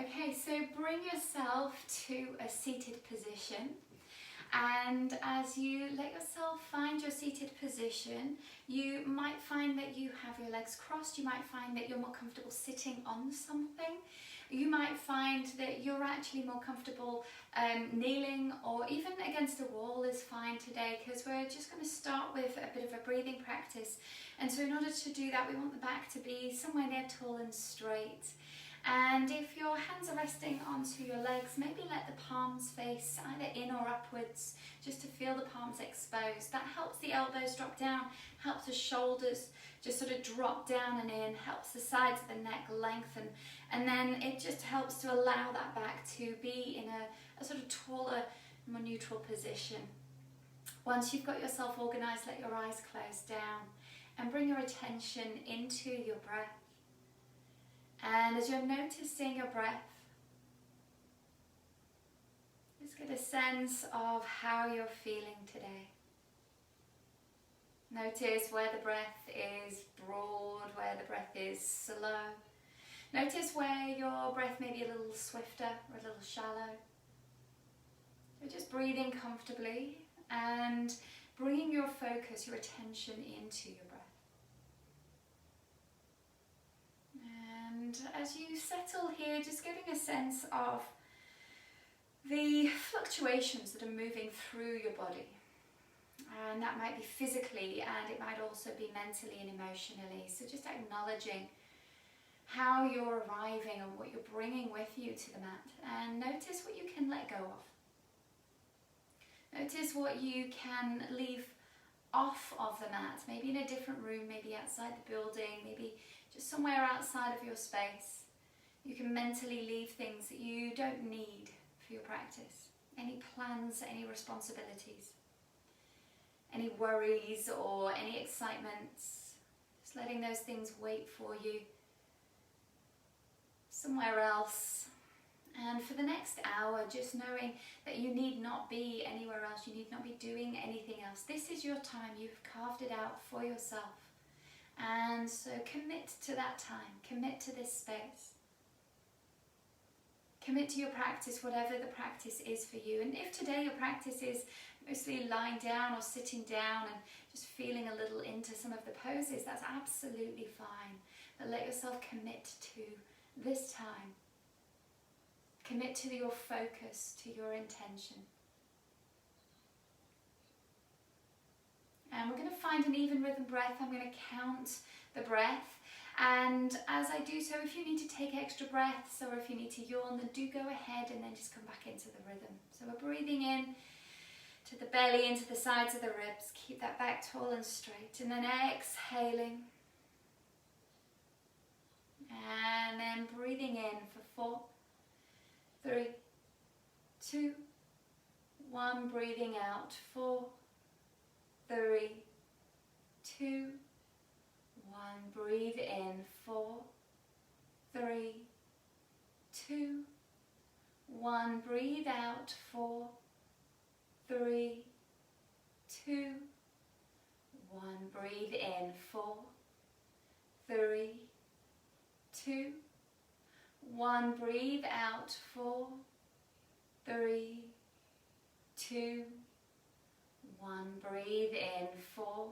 Okay, so bring yourself to a seated position, and as you let yourself find your seated position, you might find that you have your legs crossed. You might find that you're more comfortable sitting on something. You might find that you're actually more comfortable kneeling, or even against a wall is fine today, because we're just going to start with a bit of a breathing practice. And so in order to do that, we want the back to be somewhere near tall and straight. And if your hands are resting onto your legs, maybe let the palms face either in or upwards, just to feel the palms exposed. That helps the elbows drop down, helps the shoulders just sort of drop down and in, helps the sides of the neck lengthen, and then it just helps to allow that back to be in a sort of taller, more neutral position. Once you've got yourself organised, let your eyes close down and bring your attention into your breath. And as you're noticing your breath, just get a sense of how you're feeling today. Notice where the breath is broad, where the breath is slow. Notice where your breath may be a little swifter or a little shallow. So just breathing comfortably and bringing your focus, your attention into your breath. And as you settle here, just getting a sense of the fluctuations that are moving through your body. And that might be physically, and it might also be mentally and emotionally. So just acknowledging how you're arriving and what you're bringing with you to the mat. And notice what you can let go of. Notice what you can leave off of the mat, maybe in a different room, maybe outside the building, maybe just somewhere outside of your space. You can mentally leave things that you don't need for your practice. Any plans, any responsibilities, any worries or any excitements. Just letting those things wait for you somewhere else. And for the next hour, just knowing that you need not be anywhere else, you need not be doing anything else. This is your time, you've carved it out for yourself. And so commit to that time, commit to this space. Commit to your practice, whatever the practice is for you. And if today your practice is mostly lying down or sitting down and just feeling a little into some of the poses, that's absolutely fine. But let yourself commit to this time. Commit to your focus, to your intention. And we're going to find an even rhythm breath. I'm going to count the breath. And as I do so, if you need to take extra breaths or if you need to yawn, then do go ahead and then just come back into the rhythm. So we're breathing in to the belly, into the sides of the ribs. Keep that back tall and straight. And then exhaling. And then breathing in for 4, 3, 2, 1. Breathing out. 4, 3, 2, 1. Breathe in. 4, 3, 2, 1. Breathe out. 4, 3, 2, 1. Breathe in. 4, 3, 2, 1. Breathe out. 4, 3, 2, 1. Breathe in. 4,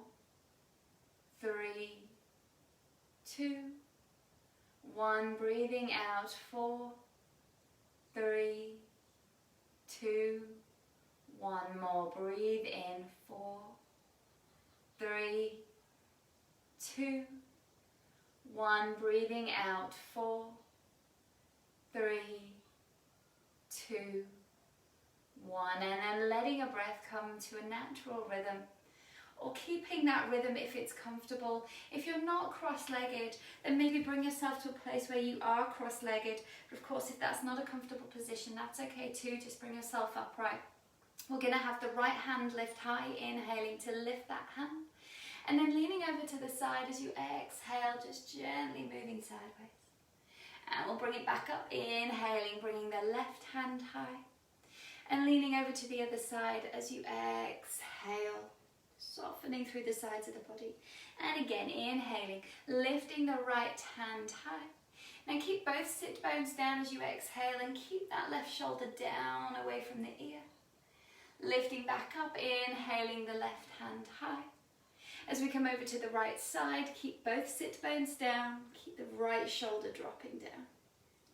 3, 2, 1. Breathing out. 4, 3, 2, 1. More. Breathe in. 4, 3, 2, 1. Breathing out. 4, 3, 2, 1. And then letting your breath come to a natural rhythm, or keeping that rhythm if it's comfortable. If you're not cross-legged, then maybe bring yourself to a place where you are cross-legged. But of course, if that's not a comfortable position, that's okay too. Just bring yourself upright. We're going to have the right hand lift high, inhaling to lift that hand. And then leaning over to the side as you exhale, just gently moving sideways. And we'll bring it back up, inhaling, bringing the left hand high. And leaning over to the other side as you exhale, softening through the sides of the body. And again, inhaling, lifting the right hand high. Now keep both sit bones down as you exhale and keep that left shoulder down away from the ear. Lifting back up, inhaling the left hand high. As we come over to the right side, keep both sit bones down, keep the right shoulder dropping down.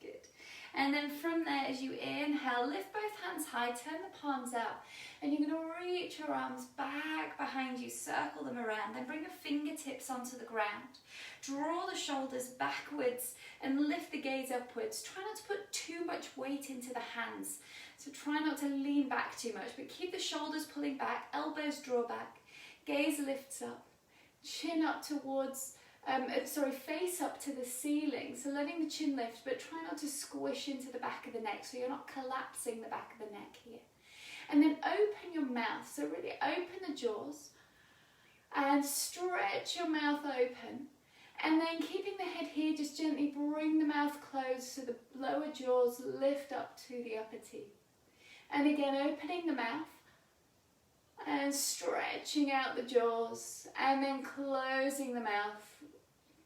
Good. And then from there, as you inhale, lift both hands high, turn the palms out, and you're going to reach your arms back behind you, circle them around, then bring your fingertips onto the ground. Draw the shoulders backwards and lift the gaze upwards. Try not to put too much weight into the hands. So try not to lean back too much, but keep the shoulders pulling back, elbows draw back, gaze lifts up, chin up towards, face up to the ceiling. So letting the chin lift, but try not to squish into the back of the neck so you're not collapsing the back of the neck here. And then open your mouth, so really open the jaws and stretch your mouth open. And then keeping the head here, just gently bring the mouth closed so the lower jaws lift up to the upper teeth. And again, opening the mouth and stretching out the jaws and then closing the mouth.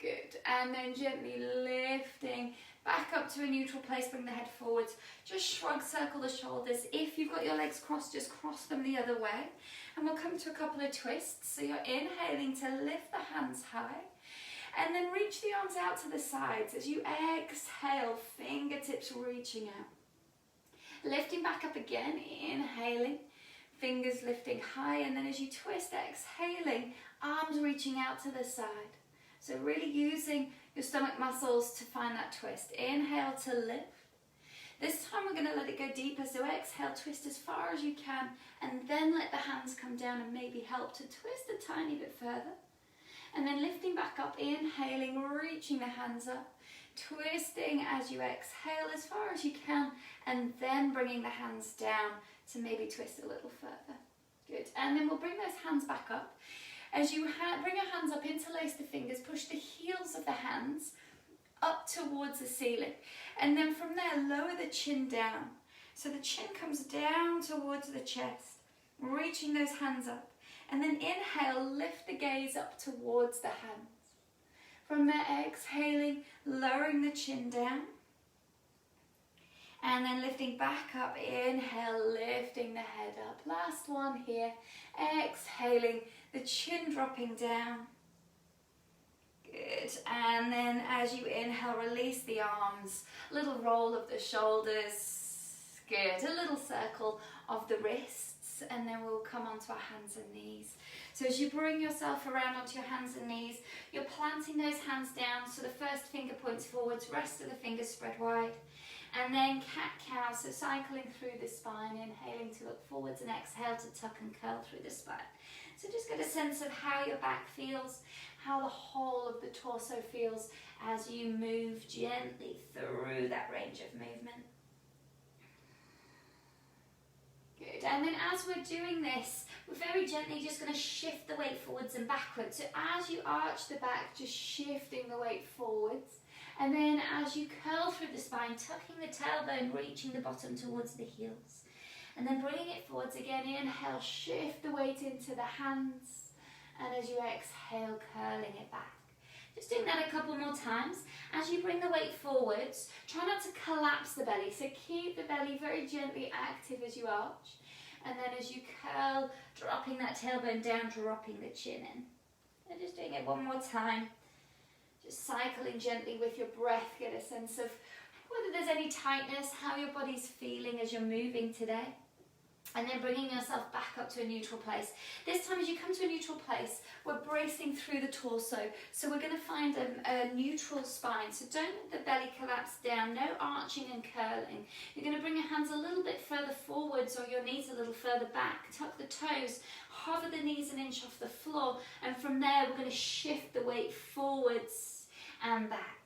Good. And then gently lifting back up to a neutral place, bring the head forwards. Just shrug, circle the shoulders. If you've got your legs crossed, just cross them the other way. And we'll come to a couple of twists. So you're inhaling to lift the hands high. And then reach the arms out to the sides. As you exhale, fingertips reaching out. Lifting back up again, inhaling. Fingers lifting high. And then as you twist, exhaling, arms reaching out to the side. So really using your stomach muscles to find that twist. Inhale to lift. This time we're going to let it go deeper. So exhale, twist as far as you can. And then let the hands come down and maybe help to twist a tiny bit further. And then lifting back up, inhaling, reaching the hands up. Twisting as you exhale as far as you can. And then bringing the hands down to maybe twist a little further. Good. And then we'll bring those hands back up. As you bring your hands up, interlace the fingers, push the heels of the hands up towards the ceiling. And then from there, lower the chin down. So the chin comes down towards the chest, reaching those hands up. And then inhale, lift the gaze up towards the hands. From there, exhaling, lowering the chin down. And then lifting back up, inhale, lifting the head up. Last one here, exhaling, the chin dropping down. Good. And then as you inhale, release the arms, little roll of the shoulders. Good. A little circle of the wrists, and then we'll come onto our hands and knees. So as you bring yourself around onto your hands and knees, you're planting those hands down, so the first finger points forwards, rest of the fingers spread wide. And then cat-cow, so cycling through the spine, inhaling to look forwards and exhale to tuck and curl through the spine. So just get a sense of how your back feels, how the whole of the torso feels as you move gently through that range of movement. Good. And then as we're doing this, we're very gently just going to shift the weight forwards and backwards. So as you arch the back, just shifting the weight forwards. And then as you curl through the spine, tucking the tailbone, reaching the bottom towards the heels. And then bringing it forwards again, inhale, shift the weight into the hands. And as you exhale, curling it back. Just doing that a couple more times. As you bring the weight forwards, try not to collapse the belly. So keep the belly very gently active as you arch. And then as you curl, dropping that tailbone down, dropping the chin in. And just doing it one more time. Just cycling gently with your breath, get a sense of whether there's any tightness, how your body's feeling as you're moving today. And then bringing yourself back up to a neutral place. This time as you come to a neutral place, we're bracing through the torso. So we're going to find a neutral spine. So don't let the belly collapse down, no arching and curling. You're going to bring your hands a little bit further forwards or your knees a little further back. Tuck the toes, hover the knees an inch off the floor. And from there, we're going to shift the weight forwards and back.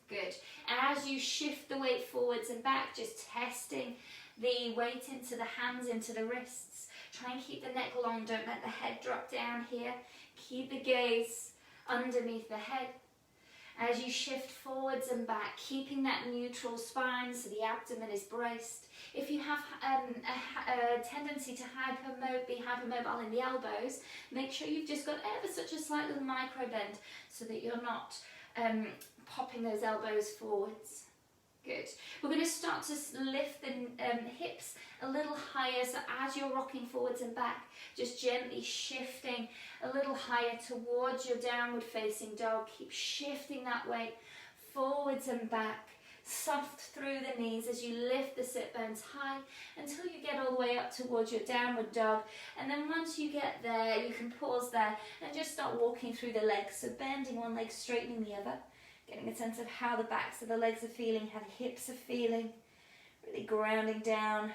Good. As you shift the weight forwards and back, just testing the weight into the hands, into the wrists. Try and keep the neck long, don't let the head drop down here. Keep the gaze underneath the head. As you shift forwards and back, keeping that neutral spine so the abdomen is braced. If you have a tendency to be hypermobile in the elbows, make sure you've just got ever such a slight little micro bend so that you're not popping those elbows forwards. Good. We're going to start to lift the hips a little higher, so as you're rocking forwards and back, just gently shifting a little higher towards your downward facing dog. Keep shifting that weight forwards and back, soft through the knees as you lift the sit bones high until you get all the way up towards your downward dog. And then once you get there, you can pause there and just start walking through the legs, so bending one leg, straightening the other. Getting a sense of how the backs of the legs are feeling, how the hips are feeling. Really grounding down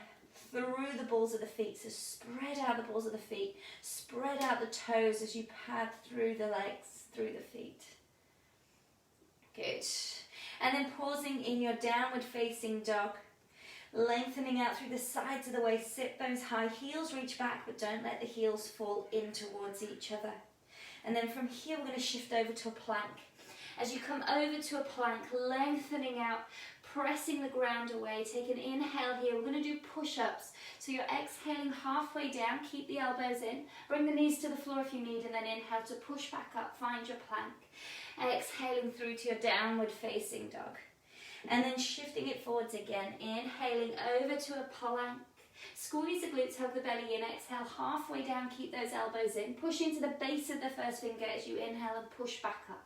through the balls of the feet. So spread out the balls of the feet. Spread out the toes as you pad through the legs, through the feet. Good. And then pausing in your downward facing dog. Lengthening out through the sides of the waist. Sit bones high. Heels reach back, but don't let the heels fall in towards each other. And then from here, we're going to shift over to a plank. As you come over to a plank, lengthening out, pressing the ground away. Take an inhale here. We're going to do push-ups. So you're exhaling halfway down. Keep the elbows in. Bring the knees to the floor if you need, and then inhale to push back up. Find your plank. Exhaling through to your downward facing dog. And then shifting it forwards again. Inhaling over to a plank. Squeeze the glutes, hug the belly in. Exhale halfway down. Keep those elbows in. Push into the base of the first finger as you inhale and push back up.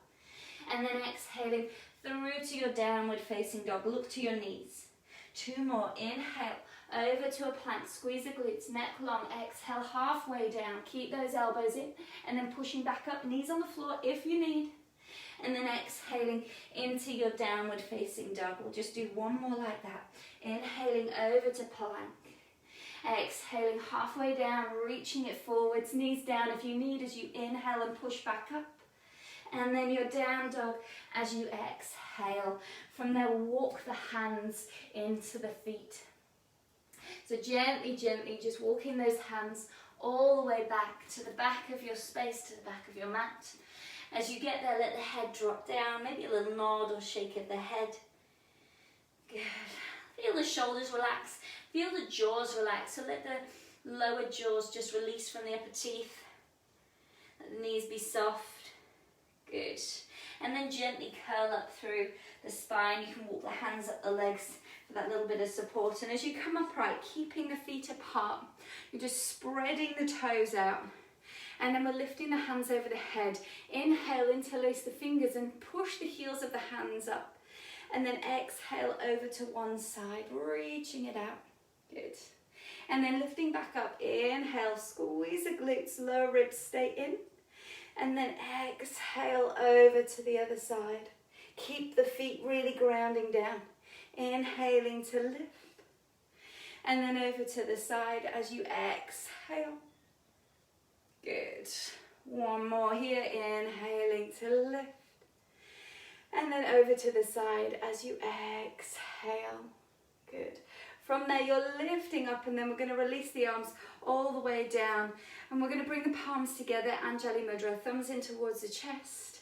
And then exhaling through to your downward facing dog. Look to your knees. 2 more. Inhale over to a plank. Squeeze the glutes, neck long. Exhale halfway down. Keep those elbows in. And then pushing back up. Knees on the floor if you need. And then exhaling into your downward facing dog. We'll just do 1 more like that. Inhaling over to plank. Exhaling halfway down. Reaching it forwards. Knees down if you need as you inhale and push back up. And then your down dog as you exhale. From there, walk the hands into the feet. So gently, gently, just walking those hands all the way back to the back of your space, to the back of your mat. As you get there, let the head drop down. Maybe a little nod or shake of the head. Good. Feel the shoulders relax. Feel the jaws relax. So let the lower jaws just release from the upper teeth. Let the knees be soft. Good. And then gently curl up through the spine. You can walk the hands up the legs for that little bit of support. And as you come upright, keeping the feet apart, you're just spreading the toes out. And then we're lifting the hands over the head. Inhale, interlace the fingers and push the heels of the hands up. And then exhale over to one side, reaching it out. Good. And then lifting back up. Inhale, squeeze the glutes, lower ribs stay in. And then exhale over to the other side. Keep the feet really grounding down. Inhaling to lift. And then over to the side as you exhale. Good. 1 more here. Inhaling to lift. And then over to the side as you exhale. Good. From there, you're lifting up, and then we're going to release the arms all the way down. And we're going to bring the palms together, Anjali Mudra, thumbs in towards the chest,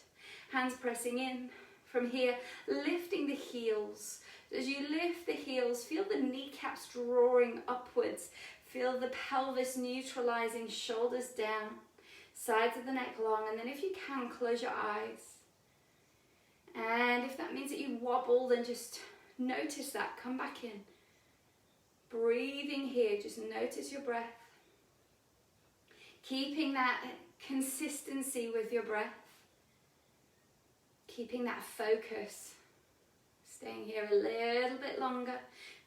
hands pressing in. From here, lifting the heels. As you lift the heels, feel the kneecaps drawing upwards. Feel the pelvis neutralizing, shoulders down, sides of the neck long. And then if you can, close your eyes. And if that means that you wobble, then just notice that. Come back in. Breathing here, just notice your breath. Keeping that consistency with your breath. Keeping that focus. Staying here a little bit longer.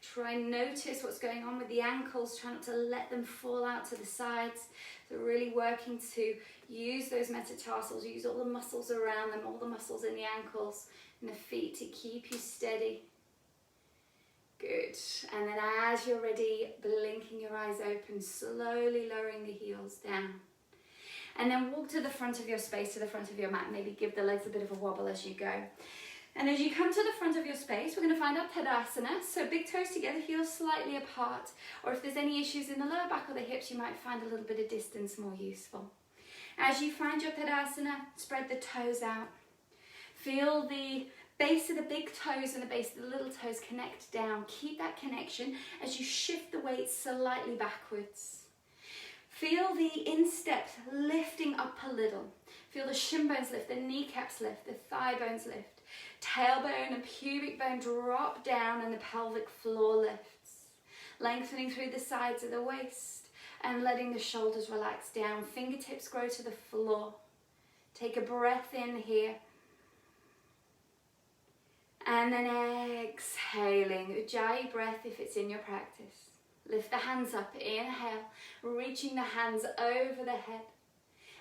Try and notice what's going on with the ankles. Try not to let them fall out to the sides. So really working to use those metatarsals. Use all the muscles around them, all the muscles in the ankles and the feet to keep you steady. Good. And then as you're ready, blinking your eyes open, slowly lowering the heels down. And then walk to the front of your space, to the front of your mat. Maybe give the legs a bit of a wobble as you go. And as you come to the front of your space, we're going to find our Tadasana. So big toes together, heels slightly apart. Or if there's any issues in the lower back or the hips, you might find a little bit of distance more useful. As you find your Tadasana, spread the toes out. Feel the base of the big toes and the base of the little toes connect down. Keep that connection as you shift the weight slightly backwards. Feel the insteps lifting up a little. Feel the shin bones lift, the kneecaps lift, the thigh bones lift. Tailbone and pubic bone drop down and the pelvic floor lifts. Lengthening through the sides of the waist and letting the shoulders relax down. Fingertips grow to the floor. Take a breath in here. And then exhaling, Ujjayi breath if it's in your practice. Lift the hands up, inhale, reaching the hands over the head.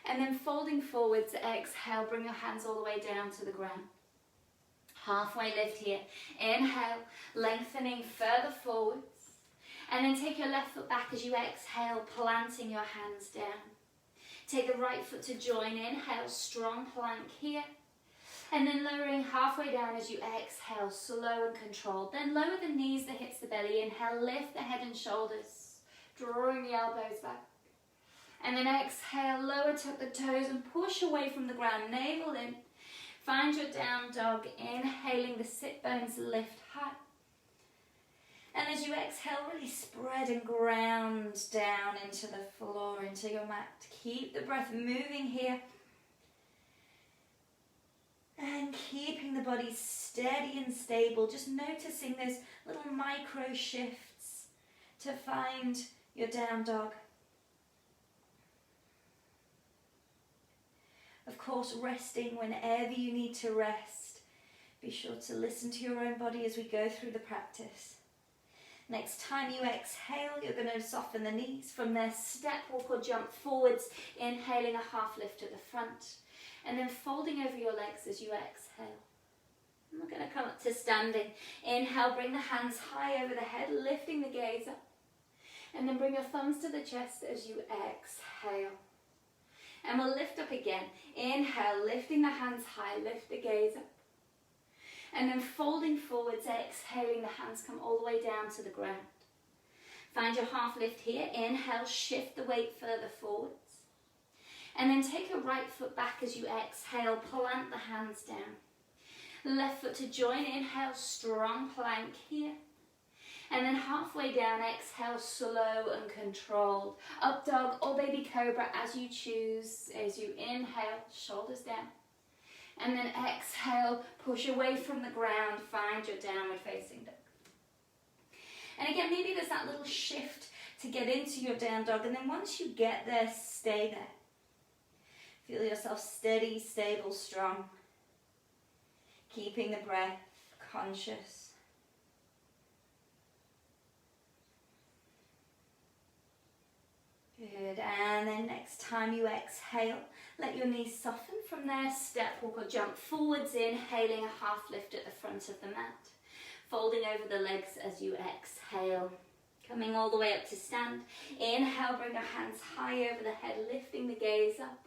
And then folding forwards, exhale, bring your hands all the way down to the ground. Halfway lift here, inhale, lengthening further forwards. And then take your left foot back as you exhale, planting your hands down. Take the right foot to join, inhale, strong plank here. And then lowering halfway down as you exhale, slow and controlled. Then lower the knees, the hips, the belly. Inhale, lift the head and shoulders, drawing the elbows back. And then exhale, lower, tuck the toes and push away from the ground, navel in. Find your down dog, inhaling, the sit bones lift high. And as you exhale, really spread and ground down into the floor, into your mat. Keep the breath moving here. And keeping the body steady and stable, just noticing those little micro shifts to find your down dog. Of course, resting whenever you need to rest. Be sure to listen to your own body as we go through the practice. Next time you exhale, you're going to soften the knees. From there, step, walk or jump forwards, inhaling a half lift at the front. And then folding over your legs as you exhale. We're going to come up to standing. Inhale, bring the hands high over the head, lifting the gaze up. And then bring your thumbs to the chest as you exhale. And we'll lift up again. Inhale, lifting the hands high, lift the gaze up. And then folding forwards, exhaling, the hands come all the way down to the ground. Find your half lift here. Inhale, shift the weight further forwards. And then take your right foot back as you exhale, plant the hands down. Left foot to join, inhale, strong plank here. And then halfway down, exhale, slow and controlled. Up dog or baby cobra as you choose. As you inhale, shoulders down. And then exhale, push away from the ground, find your downward facing dog. And again, maybe there's that little shift to get into your down dog. And then once you get there, stay there. Feel yourself steady, stable, strong. Keeping the breath conscious. Good, and then next time you exhale, let your knees soften. From there, step, walk or jump forwards, inhaling a half lift at the front of the mat. Folding over the legs as you exhale. Coming all the way up to stand. Inhale, bring your hands high over the head, lifting the gaze up.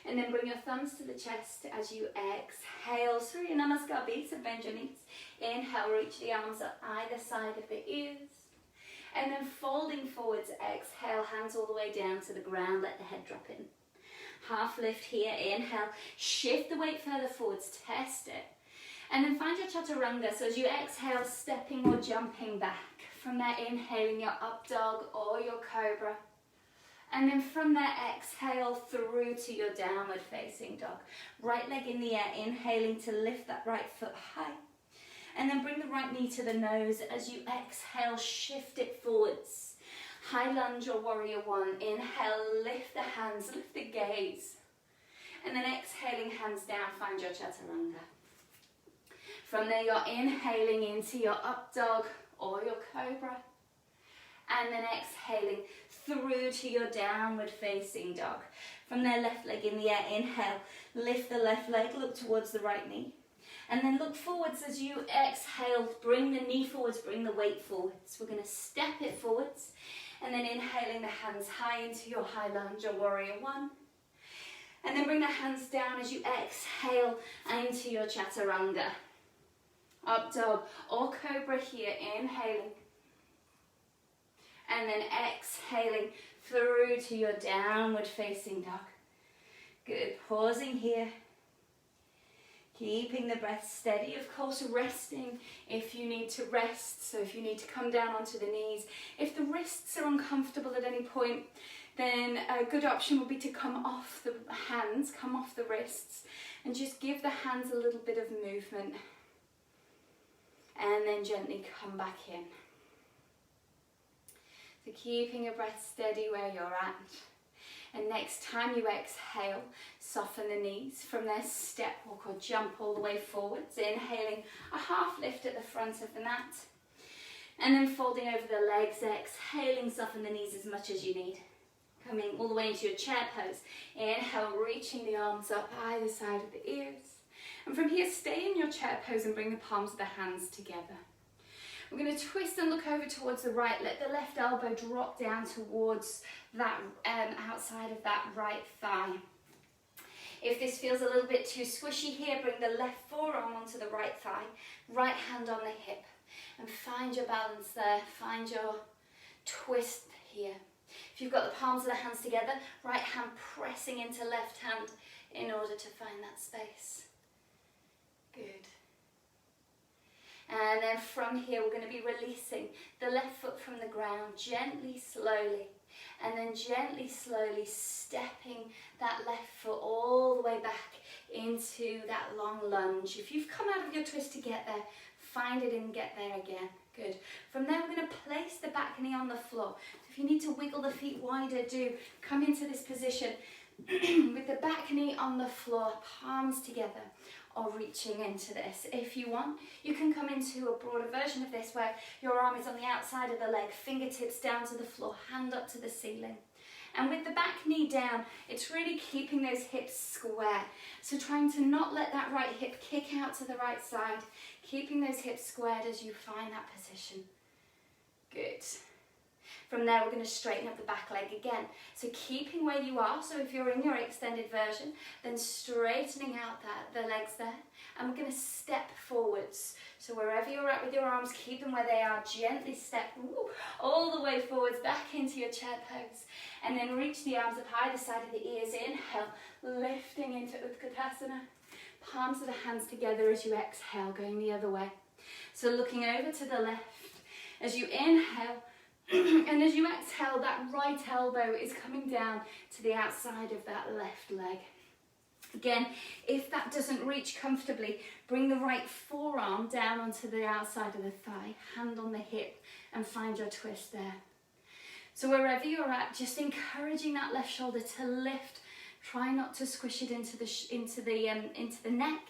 And then bring your thumbs to the chest as you exhale. Surya Namaskar, so bend your knees. Inhale, reach the arms up either side of the ears. And then folding forwards, exhale, hands all the way down to the ground, let the head drop in. Half lift here, inhale, shift the weight further forwards, test it. And then find your chaturanga, so as you exhale, stepping or jumping back. From there, inhaling your up dog or your cobra. And then from there, exhale through to your downward facing dog. Right leg in the air, inhaling to lift that right foot high. And then bring the right knee to the nose. As you exhale, shift it forwards. High lunge or warrior one. Inhale, lift the hands, lift the gaze. And then exhaling, hands down, find your chaturanga. From there, you're inhaling into your up dog or your cobra. And then exhaling through to your downward facing dog. From there, left leg in the air, inhale, lift the left leg, look towards the right knee. And then look forwards as you exhale, bring the knee forwards, bring the weight forwards. We're going to step it forwards. And then inhaling the hands high into your high lunge or warrior one. And then bring the hands down as you exhale into your chaturanga. Up dog or cobra here, inhaling. And then exhaling through to your downward facing dog. Good, pausing here. Keeping the breath steady, of course resting if you need to rest. So if you need to come down onto the knees. If the wrists are uncomfortable at any point, then a good option would be to come off the hands, come off the wrists, and just give the hands a little bit of movement. And then gently come back in. So keeping your breath steady where you're at. And next time you exhale, soften the knees. From there, step, walk or jump all the way forwards. Inhaling a half lift at the front of the mat. And then folding over the legs, exhaling, soften the knees as much as you need. Coming all the way into your chair pose. Inhale, reaching the arms up either side of the ears. And from here, stay in your chair pose and bring the palms of the hands together. We're going to twist and look over towards the right. Let the left elbow drop down towards that outside of that right thigh. If this feels a little bit too squishy here, bring the left forearm onto the right thigh, right hand on the hip, and find your balance there. Find your twist here. If you've got the palms of the hands together, right hand pressing into left hand in order to find that space. Good. And then from here, we're going to be releasing the left foot from the ground, gently, slowly. And then gently, slowly stepping that left foot all the way back into that long lunge. If you've come out of your twist to get there, find it and get there again. Good. From there, we're going to place the back knee on the floor. If you need to wiggle the feet wider, do. Come into this position with the back knee on the floor, palms together, or reaching into this. If you want, you can come into a broader version of this where your arm is on the outside of the leg, fingertips down to the floor, hand up to the ceiling. And with the back knee down, it's really keeping those hips square. So trying to not let that right hip kick out to the right side, keeping those hips squared as you find that position. Good. From there, we're going to straighten up the back leg again. So keeping where you are, so if you're in your extended version, then straightening out the legs there. And we're going to step forwards. So wherever you're at with your arms, keep them where they are. Gently step all the way forwards, back into your chair pose. And then reach the arms up either side of the ears. Inhale, lifting into Utkatasana. Palms of the hands together as you exhale, going the other way. So looking over to the left. As you inhale, and as you exhale, that right elbow is coming down to the outside of that left leg. Again, if that doesn't reach comfortably, bring the right forearm down onto the outside of the thigh, hand on the hip, and find your twist there. So wherever you're at, just encouraging that left shoulder to lift. Try not to squish it into the neck.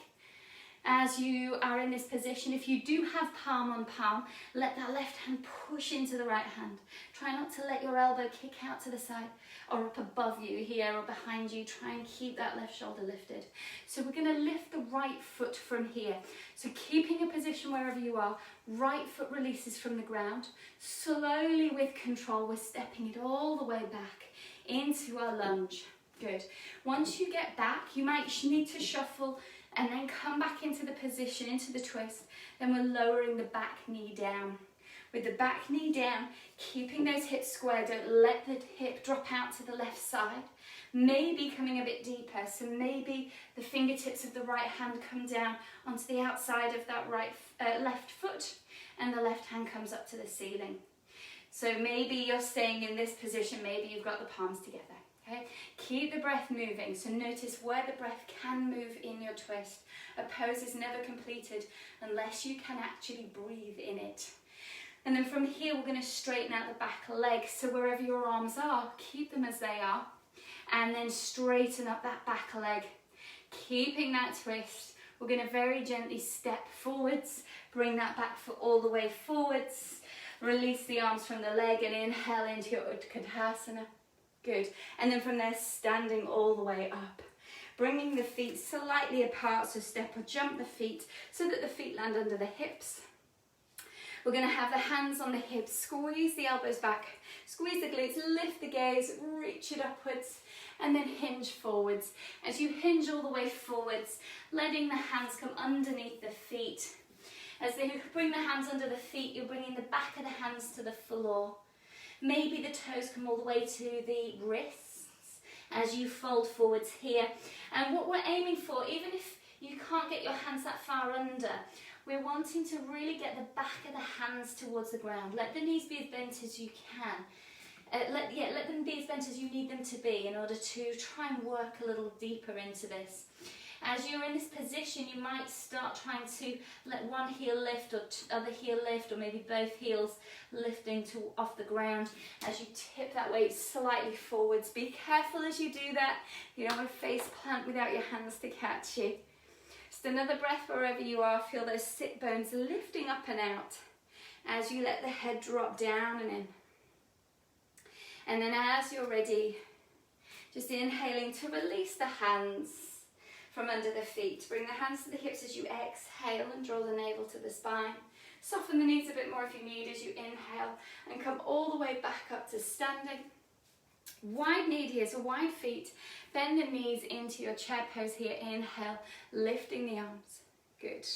As you are in this position, if you do have palm on palm, let that left hand push into the right hand. Try not to let your elbow kick out to the side or up above you here or behind you. Try and keep that left shoulder lifted. So we're going to lift the right foot from here. So keeping a position wherever you are, right foot releases from the ground. Slowly with control, we're stepping it all the way back into our lunge. Good. Once you get back, you might need to shuffle and then come back into the position, into the twist. Then we're lowering the back knee down. With the back knee down, keeping those hips square, don't let the hip drop out to the left side. Maybe coming a bit deeper, so maybe the fingertips of the right hand come down onto the outside of that left foot, and the left hand comes up to the ceiling. So maybe you're staying in this position, maybe you've got the palms together. Okay? Keep the breath moving, so notice where the breath can move in your twist. A pose is never completed unless you can actually breathe in it. And then from here, we're going to straighten out the back leg. So wherever your arms are, keep them as they are. And then straighten up that back leg. Keeping that twist, we're going to very gently step forwards. Bring that back foot all the way forwards. Release the arms from the leg and inhale into your Utkatasana. Good. And then from there, standing all the way up. Bringing the feet slightly apart, so step or jump the feet so that the feet land under the hips. We're going to have the hands on the hips, squeeze the elbows back, squeeze the glutes, lift the gaze, reach it upwards, and then hinge forwards. As you hinge all the way forwards, letting the hands come underneath the feet. As they bring the hands under the feet, you're bringing the back of the hands to the floor. Maybe the toes come all the way to the wrists as you fold forwards here. And what we're aiming for, even if you can't get your hands that far under, we're wanting to really get the back of the hands towards the ground. Let the knees be as bent as you can. Let them be as bent as you need them to be in order to try and work a little deeper into this. As you're in this position, you might start trying to let one heel lift or other heel lift, or maybe both heels lifting off the ground as you tip that weight slightly forwards. Be careful as you do that. You don't want to face plant without your hands to catch you. Just another breath wherever you are. Feel those sit bones lifting up and out as you let the head drop down and in. And then as you're ready, just inhaling to release the hands from under the feet. Bring the hands to the hips as you exhale and draw the navel to the spine. Soften the knees a bit more if you need as you inhale and come all the way back up to standing. Wide knee here, so wide feet. Bend the knees into your chair pose here. Inhale, lifting the arms. Good.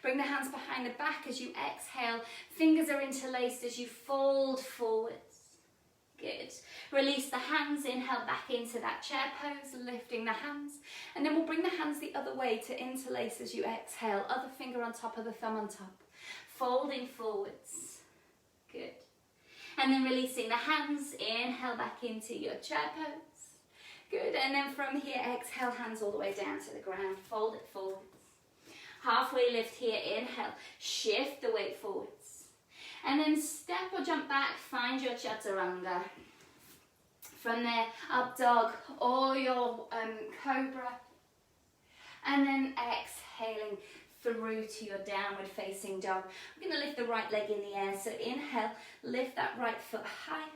Bring the hands behind the back as you exhale. Fingers are interlaced as you fold forwards. Good. Release the hands, inhale back into that chair pose, lifting the hands. And then we'll bring the hands the other way to interlace as you exhale. Other finger on top of the thumb on top. Folding forwards. Good. And then releasing the hands, inhale back into your chair pose. Good. And then from here, exhale, hands all the way down to the ground. Fold it forwards. Halfway lift here, inhale. Shift the weight forwards. And then step or jump back, find your chaturanga. From there, up dog or your cobra. And then exhaling through to your downward facing dog. We're going to lift the right leg in the air. So inhale, lift that right foot high.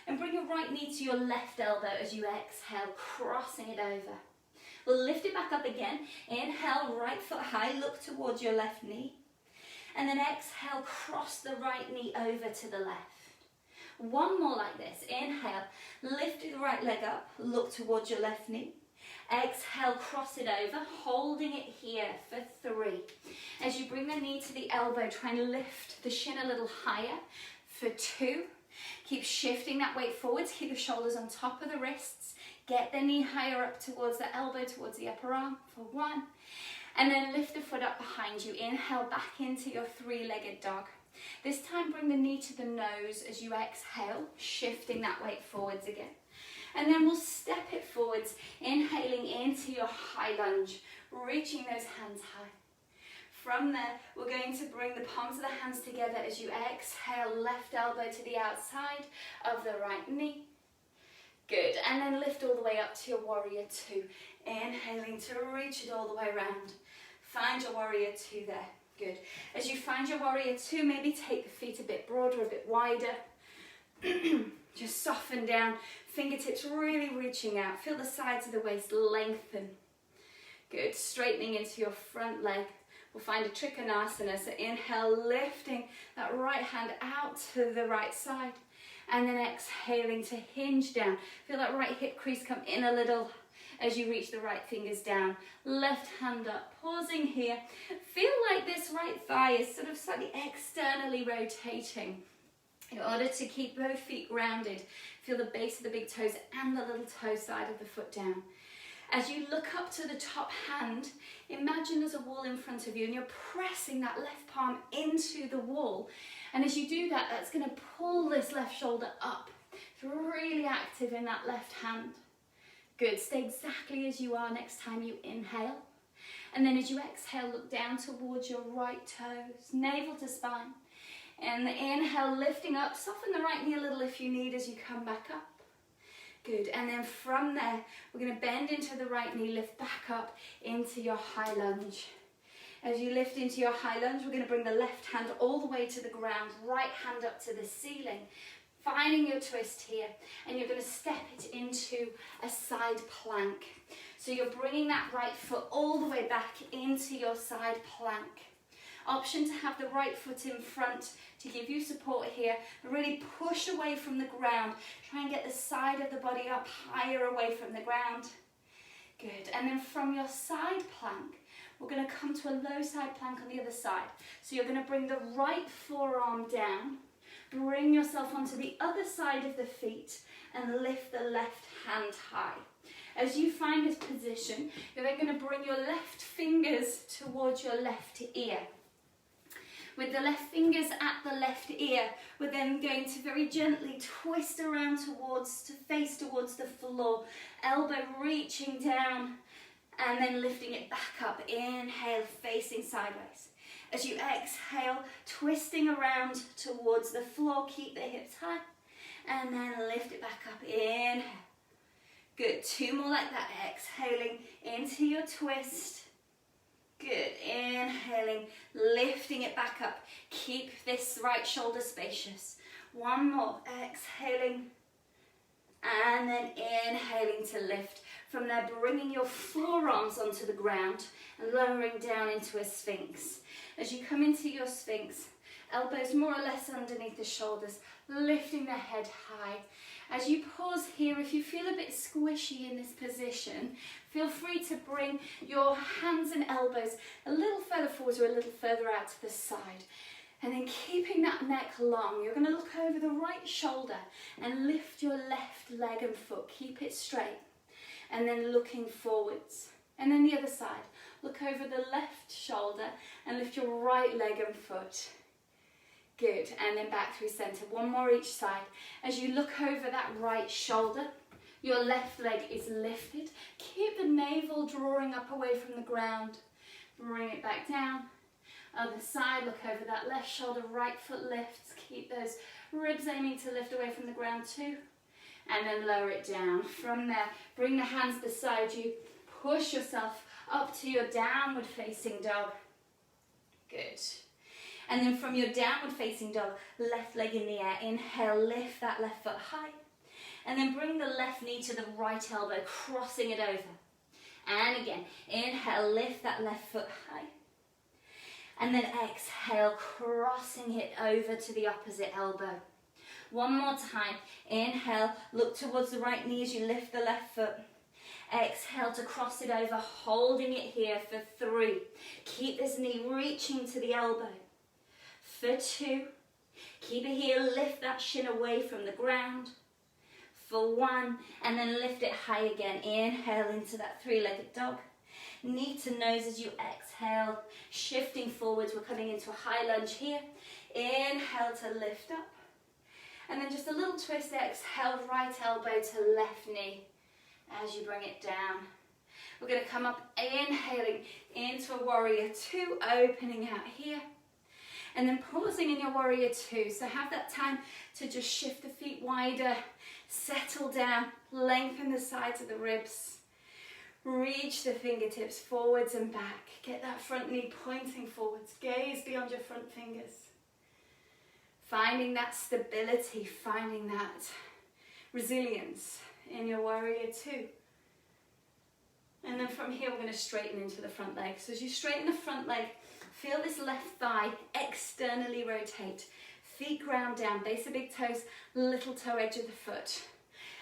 And bring your right knee to your left elbow as you exhale, crossing it over. We'll lift it back up again. Inhale, right foot high, look towards your left knee. And then exhale, cross the right knee over to the left. One more like this. Inhale, lift the right leg up, look towards your left knee. Exhale, cross it over, holding it here for 3. As you bring the knee to the elbow, try and lift the shin a little higher for 2. Keep shifting that weight forwards, keep your shoulders on top of the wrists. Get the knee higher up towards the elbow, towards the upper arm for 1. And then lift the foot up behind you. Inhale back into your 3-legged dog. This time bring the knee to the nose as you exhale, shifting that weight forwards again. And then we'll step it forwards, inhaling into your high lunge, reaching those hands high. From there, we're going to bring the palms of the hands together as you exhale, left elbow to the outside of the right knee. Good, and then lift all the way up to your warrior 2. Inhaling to reach it all the way around. Find your warrior 2 there. Good. As you find your warrior 2, maybe take the feet a bit broader, a bit wider. Just soften down. Fingertips really reaching out. Feel the sides of the waist lengthen. Good. Straightening into your front leg. We'll find a Trikonasana. So inhale, lifting that right hand out to the right side. And then exhaling to hinge down. Feel that right hip crease come in a little as you reach the right fingers down. Left hand up, pausing here. Feel like this right thigh is sort of slightly externally rotating in order to keep both feet grounded. Feel the base of the big toes and the little toe side of the foot down. As you look up to the top hand, imagine there's a wall in front of you and you're pressing that left palm into the wall. And as you do that, that's going to pull this left shoulder up. It's really active in that left hand. Good, stay exactly as you are next time you inhale. And then as you exhale, look down towards your right toes, navel to spine. And the inhale, lifting up, soften the right knee a little if you need as you come back up. Good, and then from there, we're going to bend into the right knee, lift back up into your high lunge. As you lift into your high lunge, we're going to bring the left hand all the way to the ground, right hand up to the ceiling. Finding your twist here, and you're going to step it into a side plank. So you're bringing that right foot all the way back into your side plank. Option to have the right foot in front to give you support here. Really push away from the ground. Try and get the side of the body up higher away from the ground. Good. And then from your side plank, we're going to come to a low side plank on the other side. So you're going to bring the right forearm down. Bring yourself onto the other side of the feet and lift the left hand high. As you find this position, you're then going to bring your left fingers towards your left ear. With the left fingers at the left ear, we're then going to very gently twist around to face towards the floor. Elbow reaching down and then lifting it back up. Inhale, facing sideways. As you exhale, twisting around towards the floor. Keep the hips high and then lift it back up. Inhale. Good. 2 more like that. Exhaling into your twist. Good. Inhaling, lifting it back up. Keep this right shoulder spacious. 1 more. Exhaling. And then inhaling to lift. From there, bringing your forearms onto the ground and lowering down into a sphinx. As you come into your sphinx, elbows more or less underneath the shoulders, lifting the head high. As you pause here, if you feel a bit squishy in this position, feel free to bring your hands and elbows a little further forward or a little further out to the side. And then keeping that neck long, you're going to look over the right shoulder and lift your left leg and foot. Keep it straight. And then looking forwards. And then the other side. Look over the left shoulder and lift your right leg and foot. Good. And then back through center. 1 more each side. As you look over that right shoulder, your left leg is lifted. Keep the navel drawing up away from the ground. Bring it back down. Other side, look over that left shoulder, right foot lifts. Keep those ribs aiming to lift away from the ground too. And then lower it down. From there, bring the hands beside you. Push yourself up to your downward facing dog. Good. And then from your downward facing dog, left leg in the air. Inhale, lift that left foot high. And then bring the left knee to the right elbow, crossing it over. And again, inhale, lift that left foot high. And then exhale, crossing it over to the opposite elbow. 1 more time. Inhale, look towards the right knee as you lift the left foot. Exhale to cross it over, holding it here for 3. Keep this knee reaching to the elbow. For 2. Keep it here, lift that shin away from the ground. For 1, and then lift it high again. Inhale into that 3-legged dog. Knee to nose as you exhale, shifting forwards. We're coming into a high lunge here. Inhale to lift up. And then just a little twist, exhale, right elbow to left knee as you bring it down. We're going to come up, inhaling into a warrior 2, opening out here. And then pausing in your warrior 2. So have that time to just shift the feet wider, settle down, lengthen the sides of the ribs. Reach the fingertips forwards and back. Get that front knee pointing forwards. Gaze beyond your front fingers. Finding that stability, finding that resilience in your warrior 2. And then from here we're going to straighten into the front leg. So as you straighten the front leg, feel this left thigh externally rotate. Feet ground down, base of big toes, little toe edge of the foot.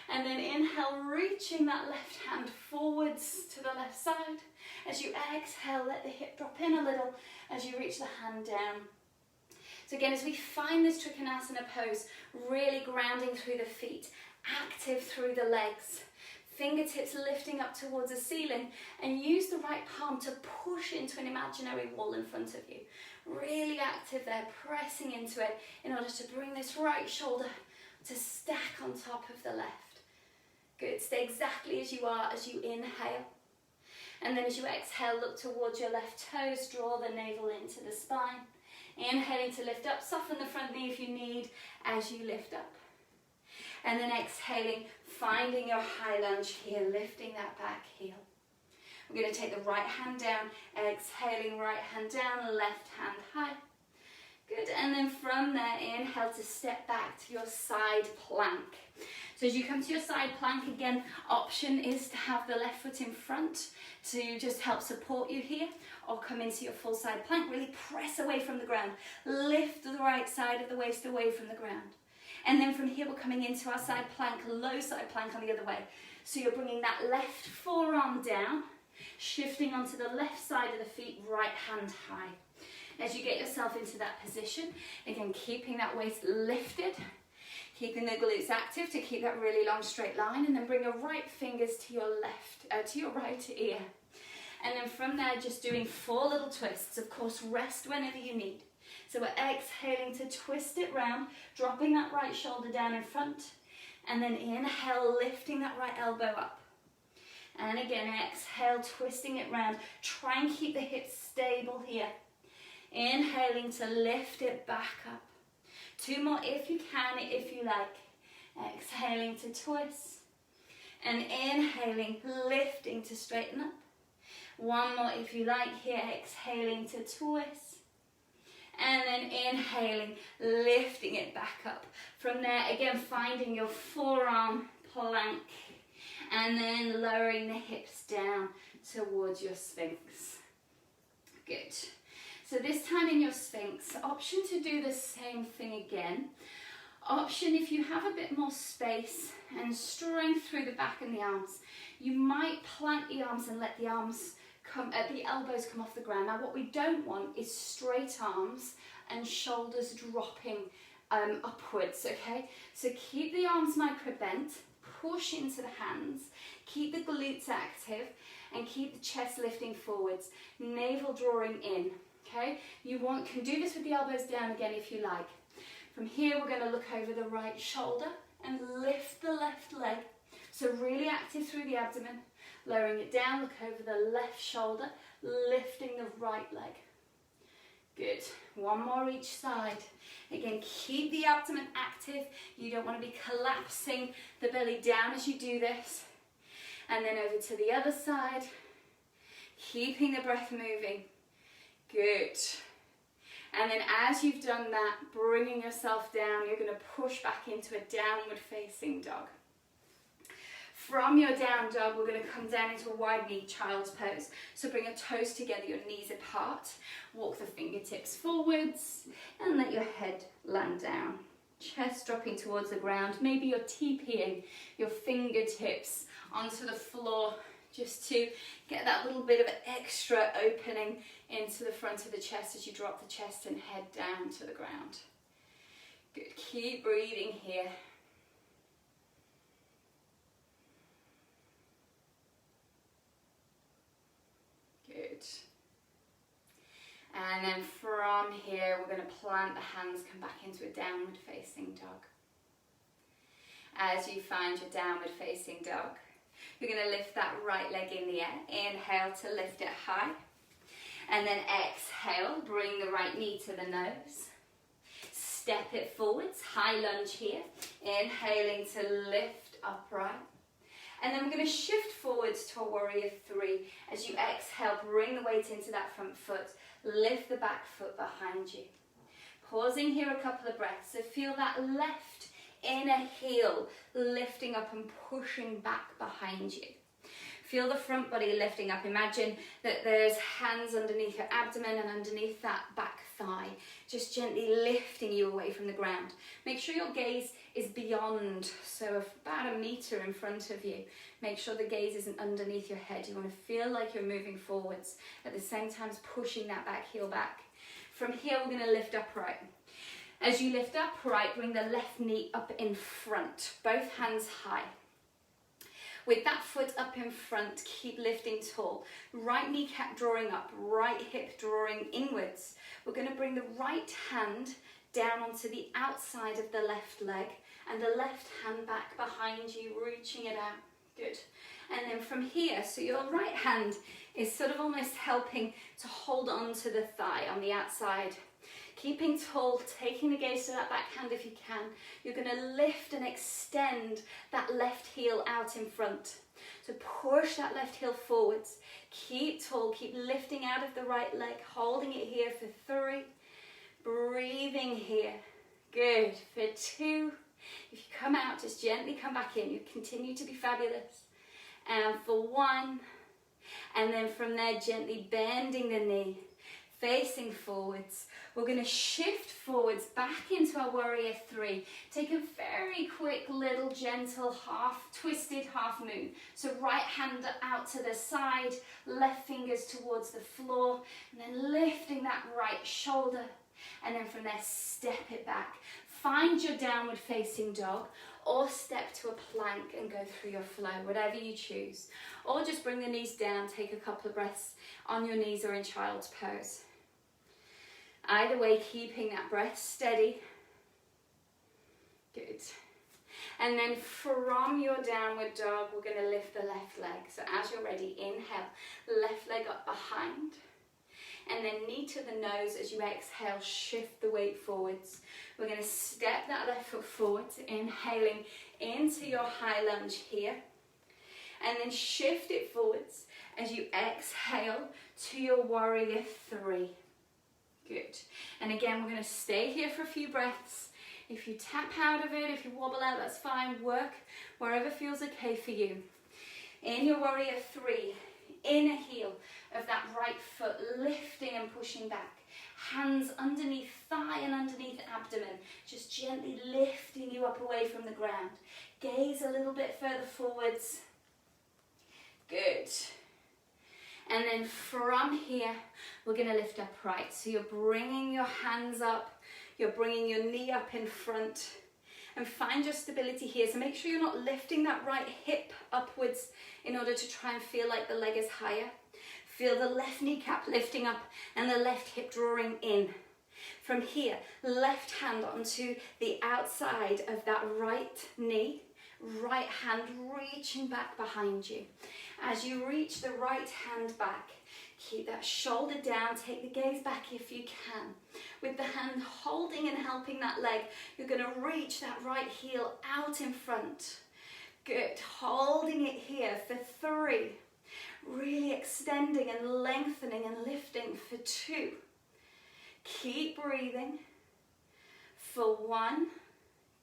And then inhale, reaching that left hand forwards to the left side. As you exhale, let the hip drop in a little as you reach the hand down. So again, as we find this Trikonasana pose, really grounding through the feet, active through the legs, fingertips lifting up towards the ceiling, and use the right palm to push into an imaginary wall in front of you. Really active there, pressing into it in order to bring this right shoulder to stack on top of the left. Good, stay exactly as you are as you inhale. And then as you exhale, look towards your left toes, draw the navel into the spine. Inhaling to lift up, soften the front knee if you need as you lift up. And then exhaling, finding your high lunge here, lifting that back heel. We're going to take the right hand down, exhaling, right hand down, left hand high. Good, and then from there, inhale to step back to your side plank. So as you come to your side plank again, option is to have the left foot in front to just help support you here, or come into your full side plank, really press away from the ground. Lift the right side of the waist away from the ground. And then from here, we're coming into our side plank, low side plank on the other way. So you're bringing that left forearm down, shifting onto the left side of the feet, right hand high. As you get yourself into that position, again, keeping that waist lifted, keeping the glutes active to keep that really long straight line, and then bring your right fingers to your left, to your right ear. And then from there, just doing 4 little twists. Of course, rest whenever you need. So we're exhaling to twist it round, dropping that right shoulder down in front, and then inhale, lifting that right elbow up. And again, exhale, twisting it round. Try and keep the hips stable here. Inhaling to lift it back up. 2 more if you can, if you like. Exhaling to twist. And inhaling, lifting to straighten up. 1 more if you like here, exhaling to twist. And then inhaling, lifting it back up. From there, again, finding your forearm plank. And then lowering the hips down towards your Sphinx. Good. So this time in your Sphinx, option to do the same thing again. Option if you have a bit more space and strength through the back and the arms, you might plant the arms and let the arms come, the elbows come off the ground. Now what we don't want is straight arms and shoulders dropping upwards, okay? So keep the arms micro bent, push into the hands, keep the glutes active, and keep the chest lifting forwards, navel drawing in, okay? You can do this with the elbows down again if you like. From here, we're going to look over the right shoulder and lift the left leg. So really active through the abdomen, lowering it down, look over the left shoulder, lifting the right leg. Good. 1 more each side. Again, keep the abdomen active. You don't want to be collapsing the belly down as you do this. And then over to the other side, keeping the breath moving. Good. And then as you've done that, bringing yourself down, you're going to push back into a downward facing dog. From your down dog, we're going to come down into a wide knee child's pose. So bring your toes together, your knees apart. Walk the fingertips forwards and let your head land down. Chest dropping towards the ground. Maybe you're TPing your fingertips onto the floor just to get that little bit of an extra opening into the front of the chest as you drop the chest and head down to the ground. Good. Keep breathing here. Good. And then from here, we're going to plant the hands, come back into a downward facing dog. As you find your downward facing dog, you're going to lift that right leg in the air. Inhale to lift it high. And then exhale, bring the right knee to the nose. Step it forwards, high lunge here. Inhaling to lift upright. And then we're going to shift forwards to a warrior 3. As you exhale, bring the weight into that front foot. Lift the back foot behind you. Pausing here a couple of breaths. So feel that left inner heel lifting up and pushing back behind you. Feel the front body lifting up. Imagine that there's hands underneath your abdomen and underneath that back thigh, just gently lifting you away from the ground. Make sure your gaze is beyond, so about 1 meter in front of you. Make sure the gaze isn't underneath your head. You want to feel like you're moving forwards, at the same time as pushing that back heel back. From here, we're going to lift upright. As you lift upright, bring the left knee up in front, both hands high. With that foot up in front, keep lifting tall. Right kneecap drawing up, right hip drawing inwards. We're going to bring the right hand down onto the outside of the left leg and the left hand back behind you, reaching it out. Good. And then from here, so your right hand is sort of almost helping to hold on to the thigh on the outside. Keeping tall, taking the gaze to that back hand if you can. You're going to lift and extend that left heel out in front. So push that left heel forwards. Keep tall, keep lifting out of the right leg, holding it here for 3. Breathing here. Good. For 2. If you come out, just gently come back in. You continue to be fabulous. And for 1. And then from there, gently bending the knee, facing forwards. We're going to shift forwards back into our warrior 3. Take a very quick little gentle twisted half moon. So right hand out to the side, left fingers towards the floor, and then lifting that right shoulder. And then from there, step it back. Find your downward facing dog, or step to a plank and go through your flow, whatever you choose. Or just bring the knees down, take a couple of breaths on your knees or in child's pose. Either way, keeping that breath steady. Good. And then from your downward dog, we're going to lift the left leg. So as you're ready, inhale, left leg up behind. And then knee to the nose. As you exhale, shift the weight forwards. We're going to step that left foot forwards, inhaling into your high lunge here. And then shift it forwards as you exhale to your warrior 3. Good. And again, we're going to stay here for a few breaths. If you tap out of it, if you wobble out, that's fine. Work wherever feels okay for you. In your warrior 3, inner heel of that right foot, lifting and pushing back. Hands underneath thigh and underneath abdomen, just gently lifting you up away from the ground. Gaze a little bit further forwards. Good. And then from here, we're going to lift upright. So you're bringing your hands up, you're bringing your knee up in front, and find your stability here. So make sure you're not lifting that right hip upwards in order to try and feel like the leg is higher. Feel the left kneecap lifting up and the left hip drawing in. From here, left hand onto the outside of that right knee, right hand reaching back behind you. As you reach the right hand back, keep that shoulder down, take the gaze back if you can. With the hand holding and helping that leg, you're going to reach that right heel out in front. Good, holding it here for 3. Really extending and lengthening and lifting for 2. Keep breathing for 1.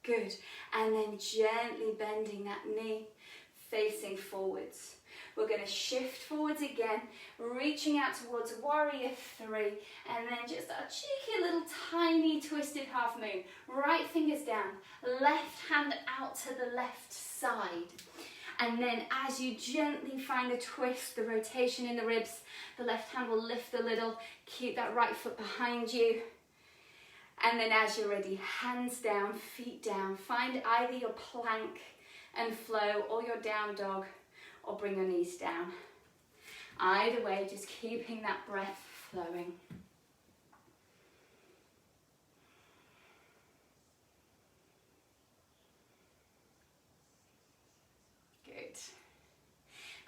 Good. And then gently bending that knee, facing forwards. We're going to shift forwards again, reaching out towards warrior 3, and then just a cheeky little tiny twisted half moon. Right fingers down, left hand out to the left side. And then as you gently find a twist, the rotation in the ribs, the left hand will lift a little, keep that right foot behind you. And then as you're ready, hands down, feet down. Find either your plank and flow or your down dog, or bring your knees down. Either way, just keeping that breath flowing.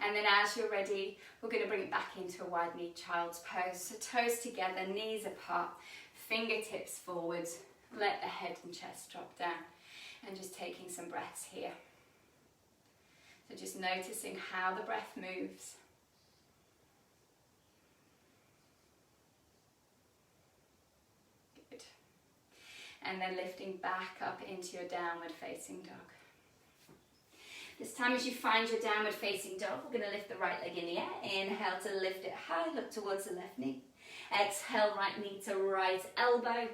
And then as you're ready, we're going to bring it back into a wide knee child's pose. So toes together, knees apart, fingertips forwards. Let the head and chest drop down. And just taking some breaths here. So just noticing how the breath moves. Good. And then lifting back up into your downward facing dog. This time as you find your downward facing dog, we're going to lift the right leg in the air. Inhale to lift it high, look towards the left knee. Exhale, right knee to right elbow.